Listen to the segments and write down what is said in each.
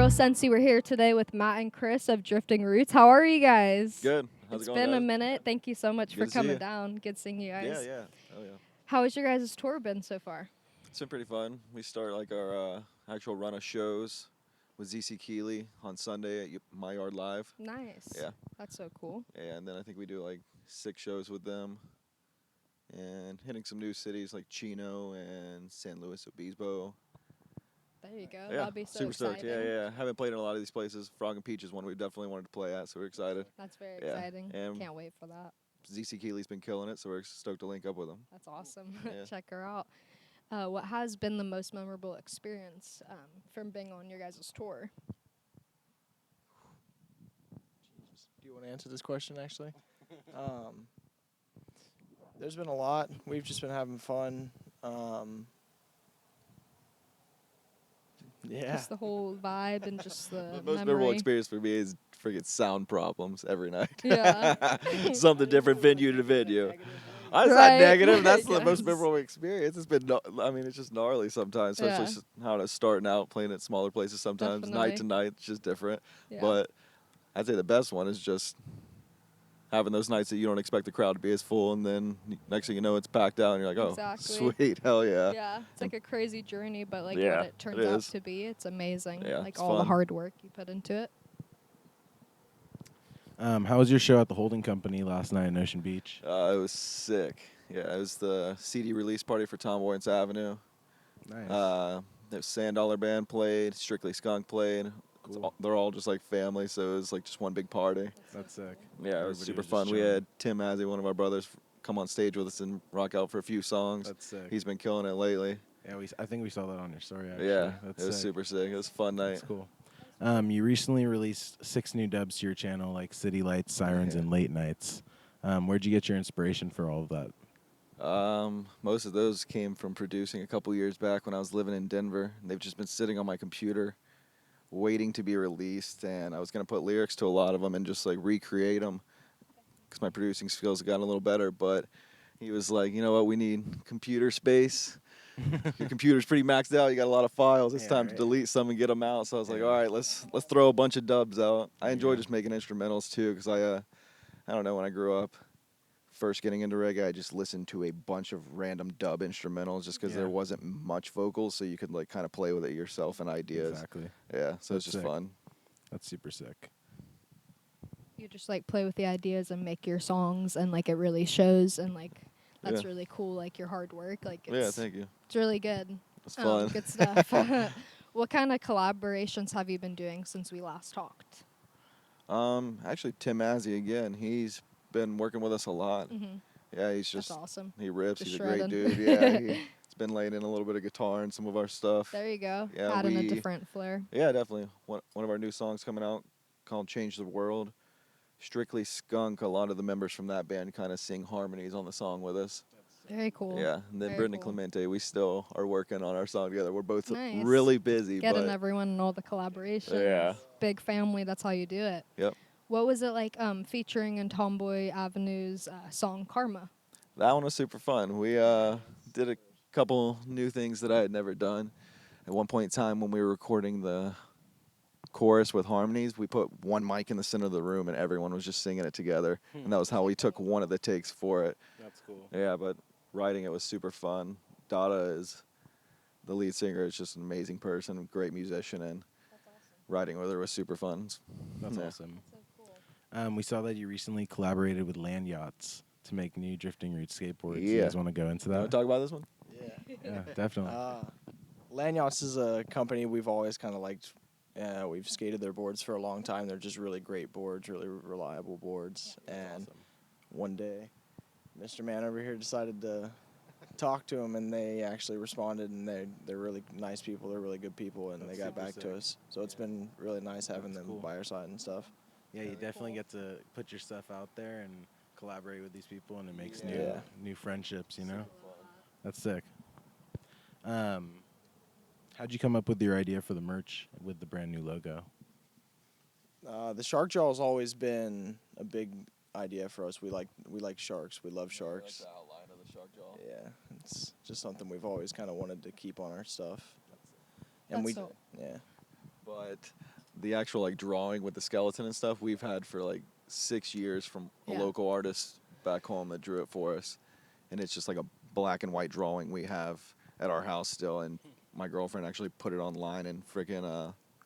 Real Sensi. We're here today with Matt and Chris of Drifting Roots. How are you guys? Good. How's It's it going, been a guys? minute. Thank you so much Good for to see coming you. down. Good seeing you guys. Yeah. Oh, yeah. How has your guys' tour been so far? It's been pretty fun. We start like our actual run of shows with ZC Keeley on Sunday at My Yard Live. Nice. Yeah. That's so cool. Yeah, and then I think we do like 6 shows with them. And hitting some new cities like Chino and San Luis Obispo. There you go. Yeah, That'll be so super exciting. stoked. Yeah. Haven't played in a lot of these places. Frog and Peach is one we definitely wanted to play at, so we're excited. That's very Yeah. exciting. And Can't wait for that. ZC Keeley's been killing it, so we're stoked to link up with him. That's awesome. Yeah. Check her out. What has been the most memorable experience from being on your guys' tour? Do you want to answer this question, actually? There's been a lot. We've just been having fun. Yeah. Just the whole vibe and just the The most memorable memory. experience for me is friggin' sound problems every night. Yeah. Something different venue to venue. It's Right. not negative. That's the most Yes. memorable experience. It's been, it's just gnarly sometimes, especially how it's starting out, playing at smaller places sometimes. Night to night, it's just different. Yeah. But I'd say the best one is just having those nights that you don't expect the crowd to be as full, and then next thing you know, it's packed out, and you're like, oh, Exactly. sweet, hell yeah. Yeah, it's like a crazy journey, but like Yeah, what it turns it out is. to be, it's amazing. Yeah, like it's all the fun. hard work you put into it. How was your show at the Holding Company last night in Ocean Beach? It was sick. Yeah, it was the CD release party for Tom Lawrence Avenue. Nice. The Sand Dollar Band played, Strictly Skunk played. Cool. They're all just like family, so it was like just one big party. That's sick. Yeah, it was Everybody super was just fun. We chilling. had Tim Mazzy, one of our brothers, come on stage with us and rock out for a few songs. That's sick. He's been killing it lately. Yeah, I think we saw that on your story, actually. Yeah, That's it was sick. super sick. It was a fun night. That's cool. You recently released 6 new dubs to your channel, like City Lights, Sirens, Yeah. and Late Nights. Where'd you get your inspiration for all of that? Most of those came from producing a couple years back when I was living in Denver. They've just been sitting on my computer waiting to be released, and I was going to put lyrics to a lot of them and just like recreate them because my producing skills have gotten a little better, but he was like, you know what, we need computer space. Your computer's pretty maxed out. You got a lot of files. It's Yeah, time to right. delete some and get them out. So I was like, Yeah. all right, let's throw a bunch of dubs out. I There you enjoy go. just making instrumentals too because I don't know, when I grew up first getting into reggae, I just listened to a bunch of random dub instrumentals just because Yeah. there wasn't much vocals, so you could like kind of play with it yourself and ideas. Exactly. Yeah, so it's That's just sick. fun. That's super sick. You just like play with the ideas and make your songs, and like it really shows, and like that's Yeah. really cool. Like your hard work, like Yeah, it's thank you. it's really good. It's fun. Good stuff. What kind of collaborations have you been doing since we last talked? Actually, Tim Mazzy again. He's been working with us a lot. Mm-hmm. Yeah, he's That's just awesome. he rips. Just He's a great shredding. dude. Yeah, he's been laying in a little bit of guitar and some of our stuff. There you go. Yeah, Adding a we- different flair. Yeah, definitely. One of our new songs coming out called "Change the World." Strictly Skunk. A lot of the members from that band kind of sing harmonies on the song with us. Very cool. Yeah, and then Very Brittany cool. Clemente, we still are working on our song together. We're both Nice. really busy, Getting but everyone and all the collaborations. Yeah. Big family. That's how you do it. Yep. What was it like featuring in Tomboy Avenue's song Karma? that one was super fun. We did a couple new things that I had never done. At one point in time, when we were recording the chorus with harmonies, we put one mic in the center of the room, and everyone was just singing it together. And that was how we took one of the takes for it. That's cool. Yeah, but writing it was super fun. Dada is the lead singer. Is just an amazing person, great musician, and writing with her was super fun. That's Yeah. awesome. We saw that you recently collaborated with Land Yachts to make new Drifting Roots skateboards. You Yeah. guys want to go into Want that? to talk about this one? Yeah. Yeah, definitely. Lanyards is a company we've always kind of liked. We've skated their boards for a long time. They're just really great boards, really reliable boards. And one day, Mr. Man over here decided to talk to them, and they actually responded, and they're really nice people. They're really good people, and That's they got super back sick. to us. So it's been really nice having That's them cool. by our side and stuff. Yeah, you definitely get to put your stuff out there and collaborate with these people, and it makes Yeah. new friendships. You know, that's sick. How'd you come up with your idea for the merch with the brand new logo? The shark jaw has always been a big idea for us. We like sharks. We love sharks. the outline of the shark jaw. Yeah, it's just something we've always kind of wanted to keep on our stuff. And That's we, so- yeah, But the actual like drawing with the skeleton and stuff we've had for like 6 years from a Yeah. local artist back home that drew it for us, and it's just like a black and white drawing we have at our house still. And my girlfriend actually put it online and freaking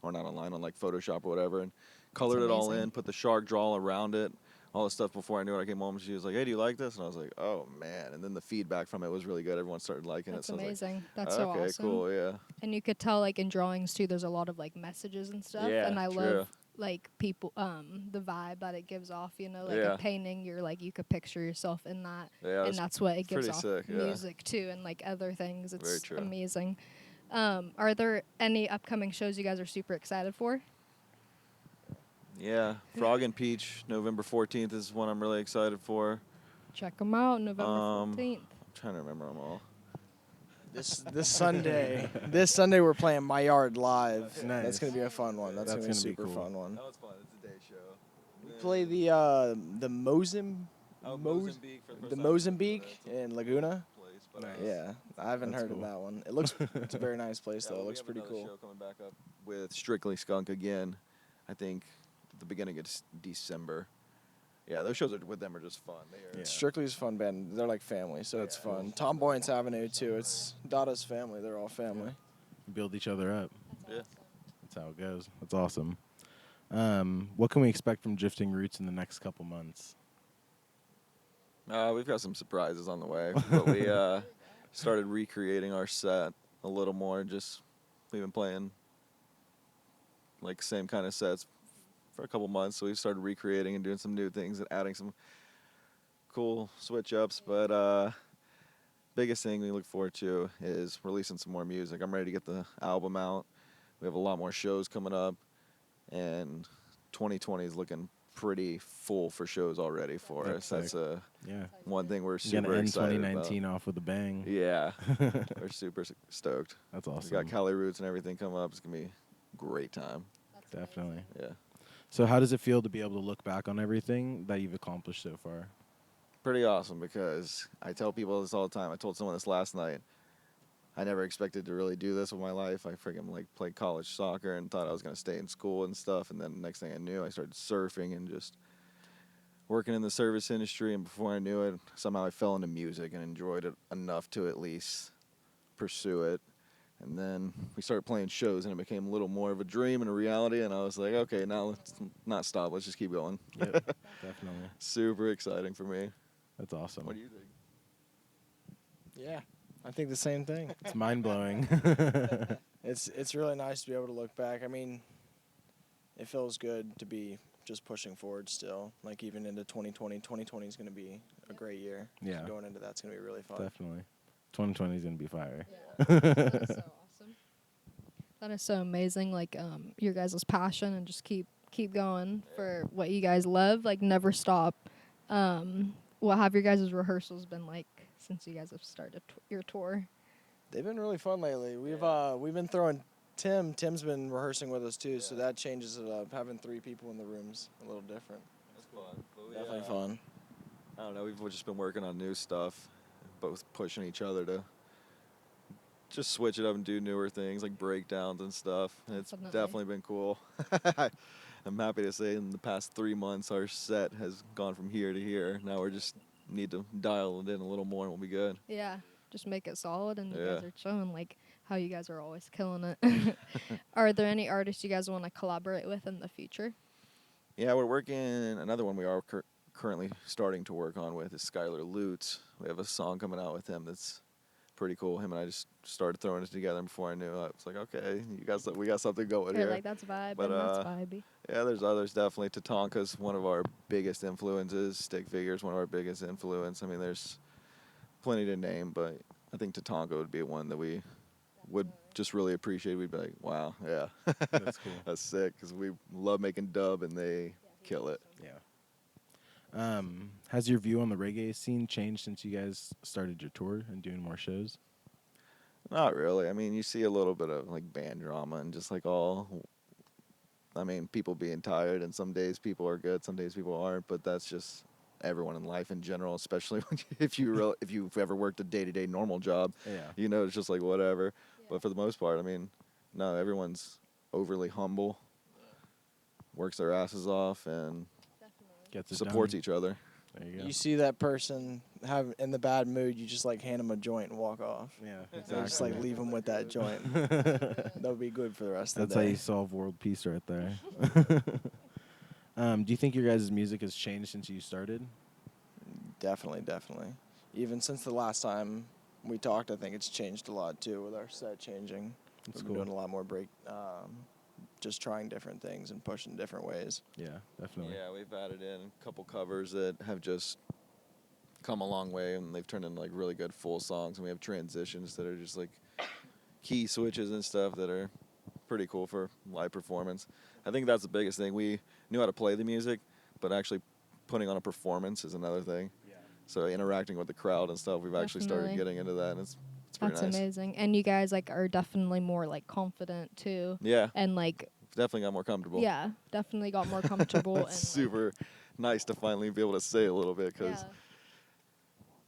or not online, on like Photoshop or whatever, and colored it all amazing. in, put the shark draw around it, all the stuff. Before I knew it, I came home and she was like, "Hey, do you like this?" And I was like, "Oh man!" And then the feedback from it was really good. Everyone started liking That's it. So I was amazing. like, That's so okay, awesome. cool, yeah. And you could tell like in drawings too, there's a lot of like messages and stuff. Yeah, and I true. love like people the vibe that it gives off, you know, like Yeah. a painting, you're like you could picture yourself in that. Yeah, And that's what it gives pretty off sick, yeah. music too and like other things. Very It's true. amazing. Are there any upcoming shows you guys are super excited for? Yeah, Frog and Peach, November 14th is one I'm really excited for. Check them out, November Um, 14th. I'm trying to remember them all. This Sunday we're playing My Yard live. That's Nice. gonna be a fun one. That's, That's gonna be a gonna be super cool. fun one. It's fun. It's a day show. We play the Mozambique for the first the time. Mozambique That's a in Laguna. place, but, Nice. Yeah, I haven't That's heard cool. of that one. It looks it's a very nice place yeah, though. well, It we looks have pretty another cool. show coming back up with Strictly Skunk again. I think the beginning of December. Yeah, those shows with them are just fun. They are. Yeah. Strictly's a fun band. They're like family, so it's Yeah. fun. Tomboyance Avenue too. It's Dada's family. They're all family. Build each other up. Yeah. That's how it goes. That's awesome. What can we expect from Drifting Roots in the next couple months? We've got some surprises on the way, but we started recreating our set a little more. Just we've been playing like same kind of sets for a couple months, so we started recreating and doing some new things and adding some cool switch ups. But biggest thing we look forward to is releasing some more music. I'm ready to get the album out. We have a lot more shows coming up, and 2020 is looking pretty full for shows already for That's us. That's sick. Yeah. one thing we're You're super gonna end excited 2019 off with a bang. about. Yeah, we're super stoked. That's We awesome. got Cali Roots and everything coming up. It's gonna be a great time. Definitely. Yeah, So how does it feel to be able to look back on everything that you've accomplished so far? pretty awesome because I tell people this all the time. I told someone this last night. I never expected to really do this with my life. I freaking like played college soccer and thought I was gonna stay in school and stuff. And then next thing I knew, I started surfing and just working in the service industry. And before I knew it, somehow I fell into music and enjoyed it enough to at least pursue it. And then we started playing shows, and it became a little more of a dream and a reality. And I was like, okay, now let's not stop. Let's just keep going. Yep. Definitely. Super exciting for me. That's awesome. What do you think? Yeah, I think the same thing. It's mind blowing. It's really nice to be able to look back. I mean, it feels good to be just pushing forward still. Like even into 2020. 2020 is going to be a great year. Yeah. So going into that's going to be really fun. Definitely. 2020 is gonna be fire. That is so awesome. That is so amazing. Like your guys' passion and just keep going for what you guys love. Like never stop. What have your guys' rehearsals been like since you guys have started your tour? They've been really fun lately. We've been throwing Tim. Tim's been rehearsing with us too, so that changes it up. Having 3 people in the room's a little different. That's fun. Definitely fun. I don't know. We've just been working on new stuff, both pushing each other to just switch it up and do newer things like breakdowns and stuff. And it's Definitely. definitely been cool. I'm happy to say in the past 3 months our set has gone from here to here. Now we're just need to dial it in a little more and we'll be good. Yeah, just make it solid, and you Yeah. guys are showing like how you guys are always killing it. Are there any artists you guys want to collaborate with in the future? Yeah, we're working. Another one we are currently starting to work on with is Skylar Lutz. We have a song coming out with him that's pretty cool. Him and I just started throwing it together, and before I knew it, it's like, okay, we got something going You're here. like that's vibe, But, and that's vibey. Yeah, there's others definitely. Tatanka's one of our biggest influences. Stick Figure's one of our biggest influence. I mean, there's plenty to name, but I think Tatanka would be one that we would just really appreciate. We'd be like, wow, yeah, That's cool. that's sick, because we love making dub and they kill it. Yeah. Has your view on the reggae scene changed since you guys started your tour and doing more shows? Not really. I mean, you see a little bit of like band drama and just like I mean, people being tired, and some days people are good, some days people aren't, but that's just everyone in life in general, especially when if you've ever worked a day-to-day normal job, Yeah. you know, it's just like whatever. But for the most part, I mean, no, everyone's overly humble. works their asses off and Gets it supports done. each other. There you go. You see that person in the bad mood, you just like hand them a joint and walk off. Yeah, So just like leave them with that joint. That's That would be good for the rest of the how day. you solve world peace right there. Do you think your guys' music has changed since you started? Definitely, definitely. Even since the last time we talked, I think it's changed a lot too with our set changing. That's We've cool. been doing a lot more just trying different things and pushing different ways. Yeah, definitely. Yeah, we've added in a couple covers that have just come a long way, and they've turned into like really good full songs. And we have transitions that are just like key switches and stuff that are pretty cool for live performance. I think that's the biggest thing. We knew how to play the music, but actually putting on a performance is another thing. Yeah. So interacting with the crowd and stuff, we've actually started Definitely. getting into that, and it's pretty That's nice. amazing. And you guys like are definitely more like confident too. Yeah, And like definitely got more comfortable. yeah, definitely got more comfortable and It's super nice to finally be able to say a little bit, because yeah.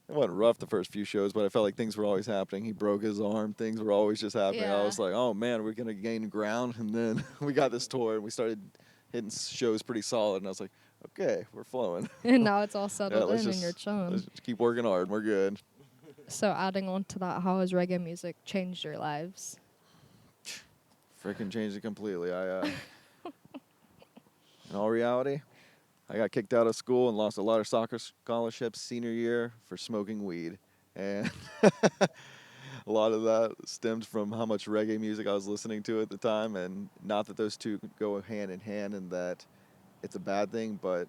it wasn't rough the first few shows, but I felt like things were always happening. He broke his arm. Things were always just happening. I Yeah. was like, oh, man, we're going to gain ground. And then we got this tour, and we started hitting shows pretty solid. And I was like, okay, we're flowing. And now it's all settled let's in and just- you're chilling. Let's just keep working hard. We're good. So adding on to that, how has reggae music changed your lives? Freaking changed it completely. In all reality, I got kicked out of school and lost a lot of soccer scholarships senior year for smoking weed. And a lot of that stemmed from how much reggae music I was listening to at the time. And not that those two go hand in hand and that it's a bad thing, but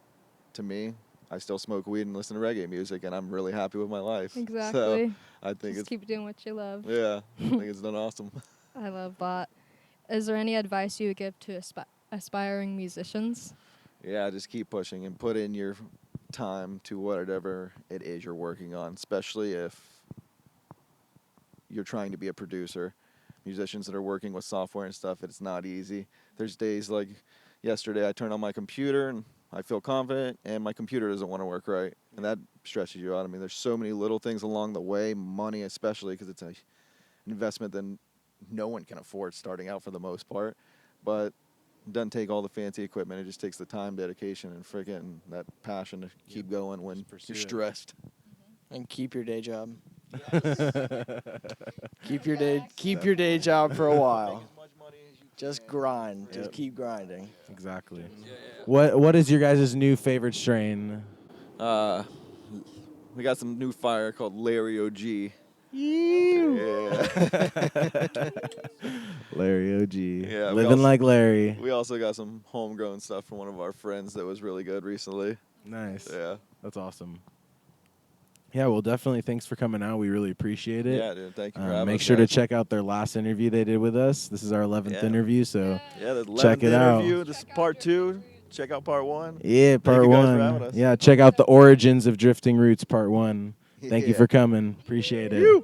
to me, I still smoke weed and listen to reggae music, and I'm really happy with my life. So Exactly. I think Just keep doing what you love. yeah, I think it's done awesome. I love that. Is there any advice you would give to aspiring musicians? Yeah, just keep pushing and put in your time to whatever it is you're working on, especially if you're trying to be a producer. Musicians that are working with software and stuff, it's not easy. There's days like yesterday I turn on my computer and I feel confident and my computer doesn't want to work right, and that stresses you out. I mean, there's so many little things along the way, money especially, because it's an investment that no one can afford starting out for the most part, but it doesn't take all the fancy equipment. It just takes the time, dedication, and freaking that passion to keep going when pursue you're it. stressed. And keep your day job. Keep your day job for a while. Just grind. Yep. Just keep grinding. Exactly. What is your guys' new favorite strain? We got some new fire called Larry OG. Yeah. Larry OG. Yeah, we Living also- like Larry. We also got some homegrown stuff from one of our friends that was really good recently. Nice. Yeah. That's awesome. Yeah, well, definitely thanks for coming out. We really appreciate it. Yeah, dude. Thank you for having us. Make sure to guys. check out their last interview they did with us. This is our 11th Yeah. interview, so Yeah, the 11th Check it out. interview. This is part 2. Check out part 1. yeah, part you guys for one. having us. Yeah, check out the origins of Drifting Roots, part 1. Thank you Yeah. for coming. Appreciate it. You.